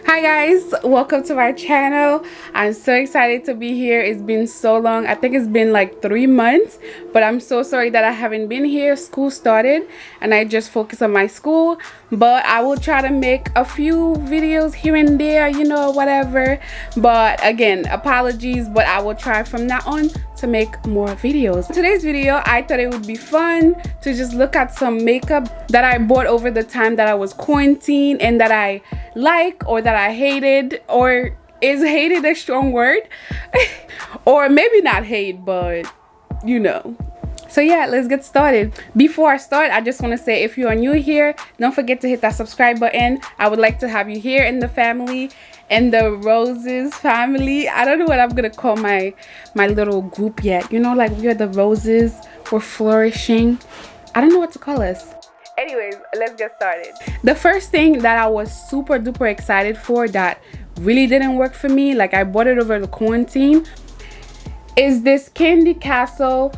Hi guys, welcome to my channel. I'm so excited to be here. It's been so long. I think it's been like 3 months, but I'm so sorry that I haven't been here. School started and I just focus on my school, but I will try to make a few videos here and there, you know, whatever. But again, apologies, but I will try from now on to make more videos. Today's video, I thought it would be fun to just look at some makeup that I bought over the time that I was quarantined and that I like or that I hated. Or is hated a strong word? Or maybe not hate, but you know. So yeah, let's get started. Before I start, I just want to say, if you are new here, don't forget to hit that subscribe button. I would like to have you here in the family, in the Roses family. I don't know what I'm gonna call my little group yet, you know, like we are the Roses, we're flourishing. I don't know what to call us. Anyways, let's get started. The first thing that I was super duper excited for that really didn't work for me, like I bought it over the quarantine, is this Candy Castle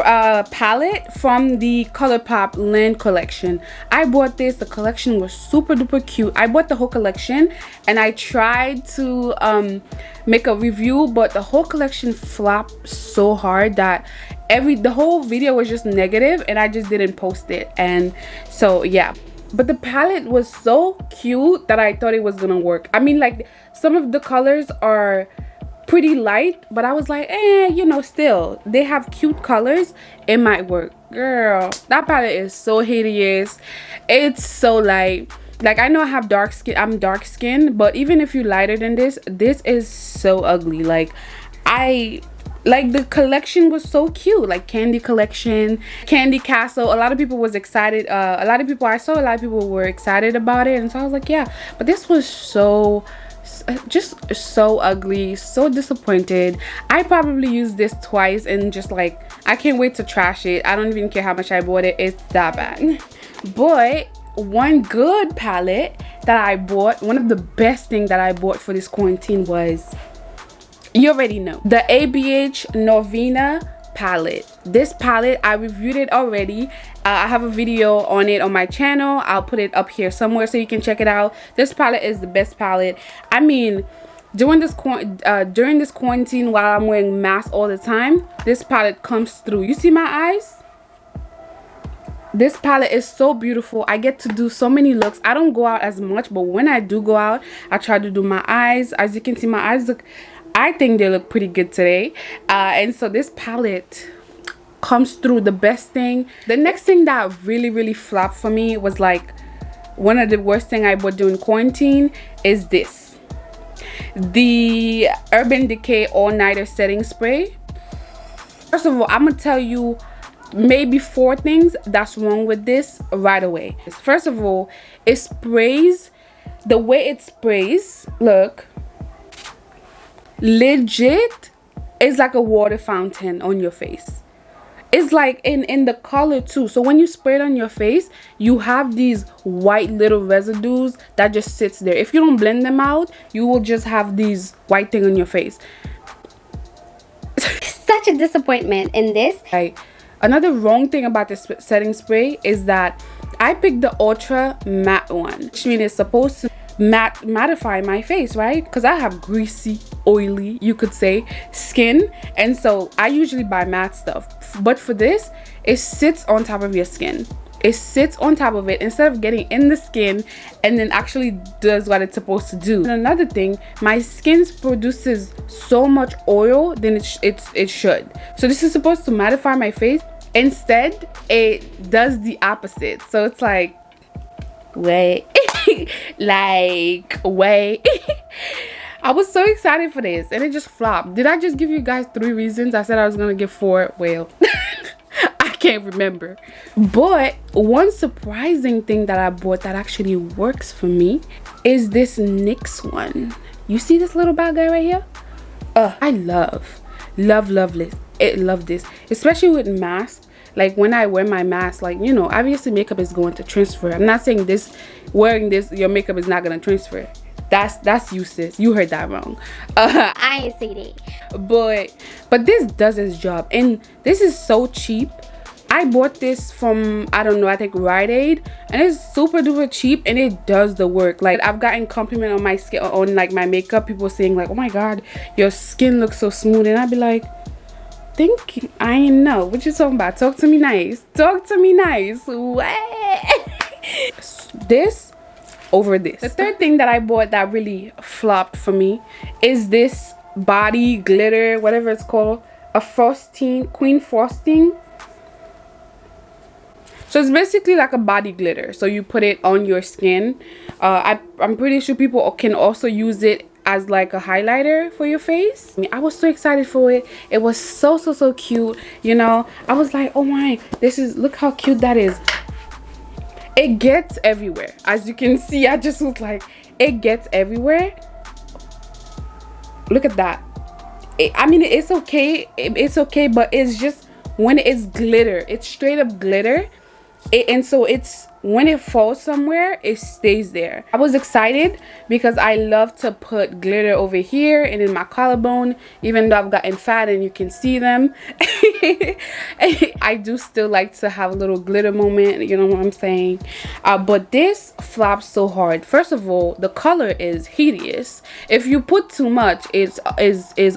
palette from the Colourpop Land collection. I bought this. The collection was super duper cute. I bought the whole collection and I tried to make a review, but the whole collection flopped so hard that the whole video was just negative and I just didn't post it. And so yeah, but the palette was so cute that I thought it was gonna work. I mean, like, some of the colors are pretty light, but I was like, you know, still they have cute colors, it might work. Girl, that palette is so hideous. It's so light. Like, I know I have dark skin, I'm dark skinned, but even if you're lighter than this is so ugly. Like the collection was so cute, like Candy Collection, Candy Castle. A lot of people was excited. A lot of people were excited about it, and so I was like, yeah. But this was just so ugly, so disappointed. I probably used this twice and just like, I can't wait to trash it. I don't even care how much I bought it, it's that bad. But one good palette that I bought, one of the best things that I bought for this quarantine was, you already know, the ABH NORVINA palette. This palette, I reviewed it already. I have a video on it on my channel. I'll put it up here somewhere so you can check it out. This palette is the best palette. I mean, during this quarantine, while I'm wearing masks all the time, this palette comes through. You see my eyes? This palette is so beautiful. I get to do so many looks. I don't go out as much, but when I do go out, I try to do my eyes. As you can see, my eyes look, I think they look pretty good today. And so this palette comes through. The best thing. The next thing that really flopped for me was like one of the worst thing I bought during quarantine is this. The Urban Decay All Nighter Setting Spray. First of all, I'm gonna tell you maybe 4 things that's wrong with this right away. First of all, it sprays, the way it sprays, look, legit is like a water fountain on your face. It's like in the color too. So when you spray it on your face, you have these white little residues that just sits there. If you don't blend them out, you will just have these white thing on your face. Such a disappointment in this. Another wrong thing about this setting spray is that I picked the ultra matte one, which means it's supposed to mattify my face, right? Because I have greasy, oily, you could say, skin, and so I usually buy matte stuff. But for this, it sits on top of your skin. It sits on top of it instead of getting in the skin and then actually does what it's supposed to do. And another thing, my skin produces so much oil than it should. So this is supposed to mattify my face. Instead, it does the opposite. So it's like, wait. wait. I was so excited for this and it just flopped. Did I just give you guys 3 reasons? I said I was gonna give 4. Well, I can't remember. But one surprising thing that I bought that actually works for me is this NYX one. You see this little bad guy right here? I love this, especially with masks. Like when I wear my mask, like, you know, obviously makeup is going to transfer. I'm not saying this, wearing this, your makeup is not gonna transfer. That's useless. You heard that wrong. I ain't say that. But this does its job, and this is so cheap. I bought this from, I don't know, I think Rite Aid, and it's super duper cheap and it does the work. Like, I've gotten compliment on my skin, on like my makeup, people saying like, oh my god, your skin looks so smooth, and I'd be like, thank you. I ain't know what you talking about. Talk to me nice, talk to me nice. This over this. The third thing that I bought that really flopped for me is this body glitter, whatever it's called, a Frostine, Queen Frosting. So it's basically like a body glitter, so you put it on your skin. I'm pretty sure people can also use it as like a highlighter for your face. I was so excited for it. It was so cute, you know. I was like, oh my, this is, look how cute that is. It gets everywhere, as you can see. I just was like, it gets everywhere. Look at that. I mean, it's okay, it's okay, but it's just when it's glitter, it's straight up glitter. And so it's, when it falls somewhere, it stays there. I was excited because I love to put glitter over here and in my collarbone, even though I've gotten fat and you can see them. I do still like to have a little glitter moment, you know what I'm saying. But this flops so hard. First of all, the color is hideous. If you put too much, it's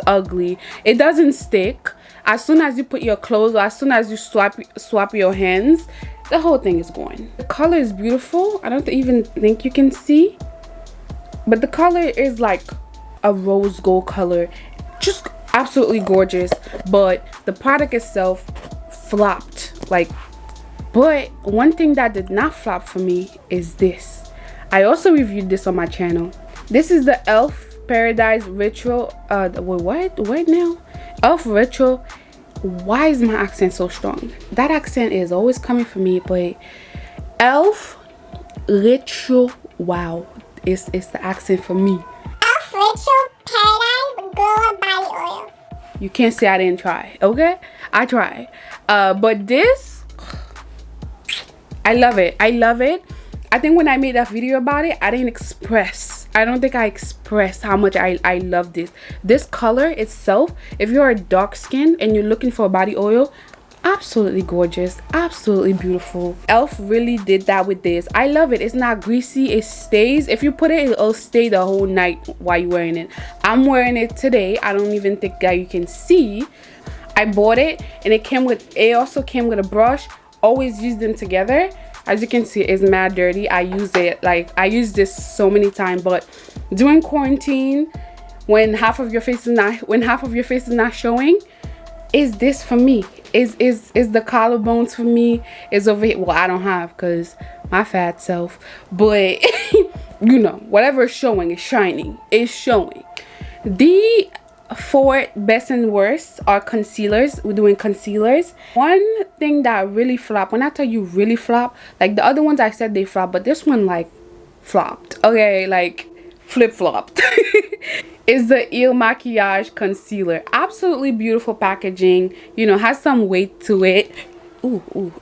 ugly. It doesn't stick. As soon as you put your clothes, or as soon as you swap your hands, the whole thing is going. The color is beautiful. I don't even think you can see, but the color is like a rose gold color, just absolutely gorgeous. But the product itself flopped, like. But one thing that did not flop for me is this. I also reviewed this on my channel. This is the Elf Paradise Retro. What now? Elf Retro. Why is my accent so strong? That accent is always coming for me, but Elf Retro, wow, it's the accent for me. Elf Retro Paradise Girl Body Oil. You can't say I didn't try, okay? I tried. But this, I love it. I love it. I think when I made that video about it, I don't think I expressed how much I love this. This color itself, if you're a dark skin and you're looking for a body oil, absolutely gorgeous, absolutely beautiful. Elf really did that with this. I love it. It's not greasy, it stays. If you put it, it'll stay the whole night while you're wearing it. I'm wearing it today. I don't even think that you can see. I bought it and it also came with a brush. Always use them together. As you can see, it's mad dirty. I use this so many times, but during quarantine, when half of your face is not showing, is this for me. Is the collarbones for me. Is over here. Well, I don't have, because my fat self, but you know, whatever is showing is shining. It's showing. The 4 best and worst are concealers. We're doing concealers. One thing that really flopped, when I tell you really flop, like the other ones I said they flopped, but this one like flopped, okay, like flip-flopped. Is the Il Makiage concealer. Absolutely beautiful packaging, you know, has some weight to it. Ooh.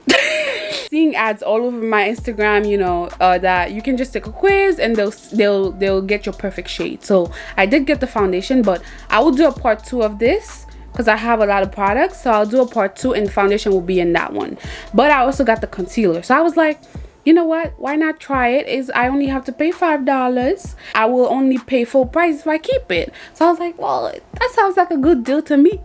Seeing ads all over my Instagram, you know, that you can just take a quiz and they'll get your perfect shade. So I did get the foundation, but I will do a part 2 of this because I have a lot of products. So I'll do a part 2 and foundation will be in that one. But I also got the concealer. So I was like, you know what, why not try it? I only have to pay $5. I will only pay full price if I keep it. So I was like, well, that sounds like a good deal to me.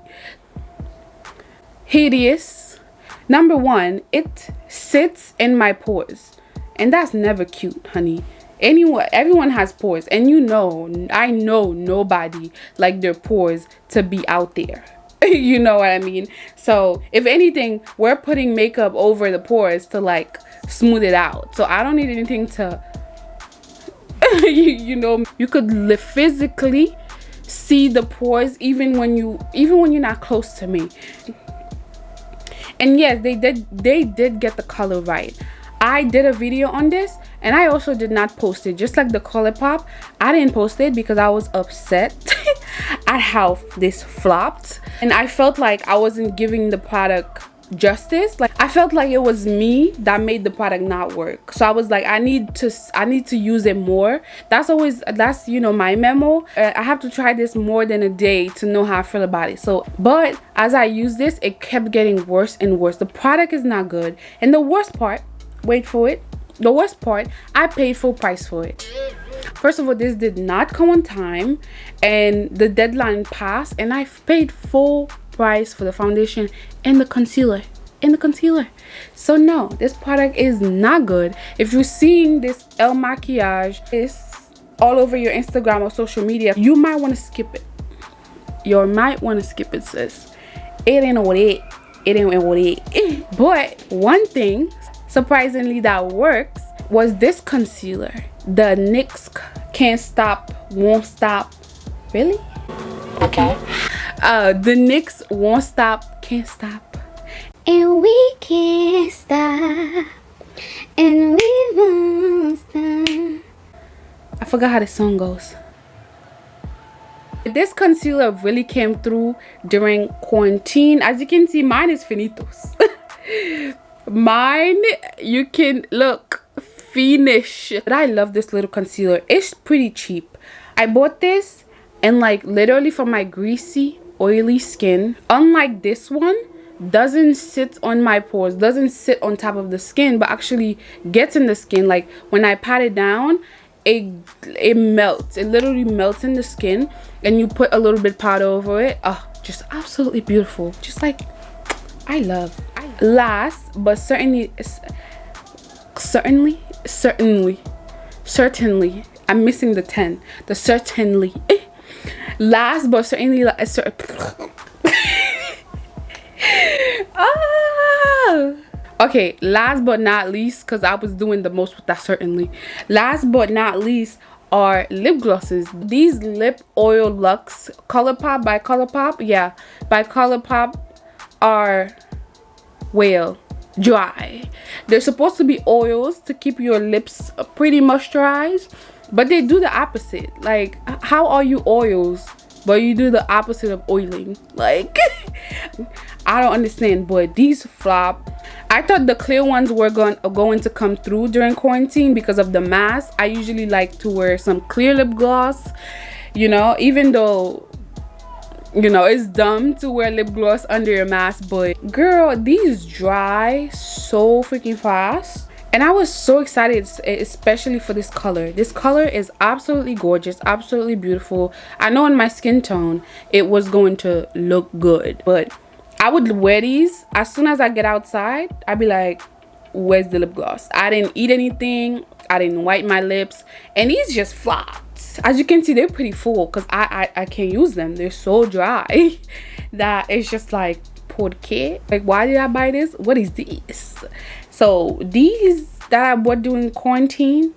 Hideous. Number 1, it sits in my pores, and that's never cute, honey. Everyone has pores, and you know, I know nobody like their pores to be out there. You know what I mean? So if anything, we're putting makeup over the pores to like smooth it out. So I don't need anything to you know, you could physically see the pores even when you're not close to me. And yes, they did get the color right. I did a video on this and I also did not post it. Just like the Colourpop, I didn't post it because I was upset at how this flopped, and I felt like I wasn't giving the product justice. Like, I felt like it was me that made the product not work. So I was like, I need to use it more. That's you know, my memo. I have to try this more than a day to know how I feel about it. So, but as I used this, it kept getting worse and worse. The product is not good, and the worst part, wait for it, the worst part, I paid full price for it. First of all, this did not come on time, and the deadline passed, and I paid full price for the foundation and the concealer. So no, this product is not good. If you're seeing this El Maquillage is all over your Instagram or social media, you might want to skip it. You might want to skip it, sis. It ain't what it But one thing surprisingly that works was this concealer, the NYX Can't Stop Won't Stop. Really? Okay. The NYX Won't Stop Can't Stop, And we can't stop, and we won't stop. I forgot how the song goes. This concealer really came through during quarantine. As you can see, mine is finitos. Mine, you can look, finish. But I love this little concealer. It's pretty cheap. I bought this and like literally for my greasy, oily skin. Unlike this one, doesn't sit on my pores, doesn't sit on top of the skin, but actually gets in the skin. Like when I pat it down, it melts. It literally melts in the skin, and you put a little bit powder over it. Oh, just absolutely beautiful. Just like I love. Last but certainly, I'm missing the 10. The certainly. Last but certainly, oh. Okay, last but not least, because I was doing the most with that certainly. Last but not least are lip glosses. These lip oil Luxe Colourpop by Colourpop, yeah, by Colourpop are well dry. They're supposed to be oils to keep your lips pretty moisturized, but they do the opposite. Like, how are you oils but you do the opposite of oiling? Like, I don't understand. But these flop. I thought the clear ones were going to come through during quarantine because of the mask. I usually like to wear some clear lip gloss, you know, even though, you know, it's dumb to wear lip gloss under your mask. But girl, these dry so freaking fast. And I was so excited, especially for this color. This color is absolutely gorgeous, absolutely beautiful. I know in my skin tone it was going to look good, but I would wear these as soon as I get outside. I'd be like, where's the lip gloss? I didn't eat anything, I didn't wipe my lips, and these just flopped. As you can see, they're pretty full because I can't use them. They're so dry that it's just like, por qué? Like, why did I buy this? What is this? So these that I bought during quarantine,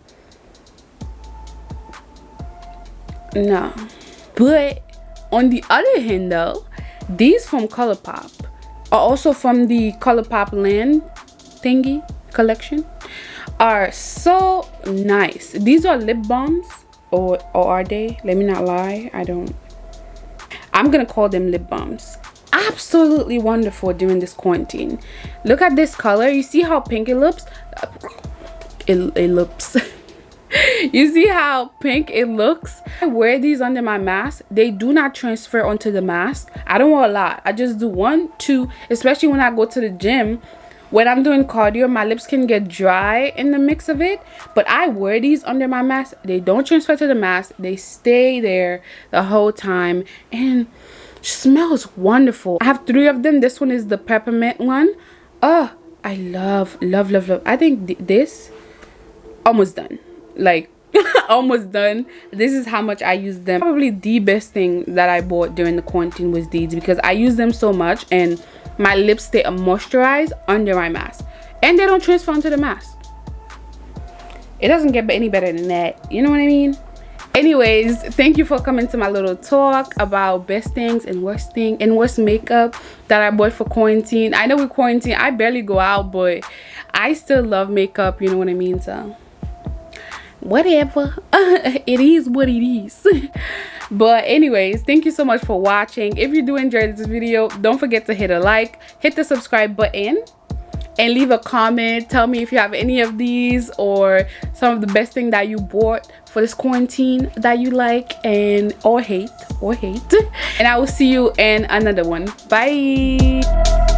no. But on the other hand though, these from Colourpop are also from the Colourpop Land thingy collection, are so nice. These are lip balms, or are they? Let me not lie. I'm gonna call them lip balms. Absolutely wonderful during this quarantine. Look at this color. You see how pink it looks? It looks. You see how pink it looks? I wear these under my mask. They do not transfer onto the mask. I don't wear a lot. I just do 1, 2, especially when I go to the gym. When I'm doing cardio, my lips can get dry in the mix of it, but I wear these under my mask. They don't transfer to the mask. They stay there the whole time and smells wonderful. I have 3 of them. This one is the peppermint one. Oh, I love. I think this almost done. Like, almost done. This is how much I use them. Probably the best thing that I bought during the quarantine was these, because I use them so much and my lips stay moisturized under my mask and they don't transfer onto the mask. It doesn't get any better than that, you know what I mean? Anyways, thank you for coming to my little talk about best things and worst makeup that I bought for quarantine. I know with quarantine I barely go out, but I still love makeup, you know what I mean? So whatever. It is what it is. But anyways, thank you so much for watching. If you do enjoy this video, don't forget to hit a like, hit the subscribe button, and leave a comment. Tell me if you have any of these or some of the best thing that you bought for this quarantine that you like and or hate. And I will see you in another one. Bye.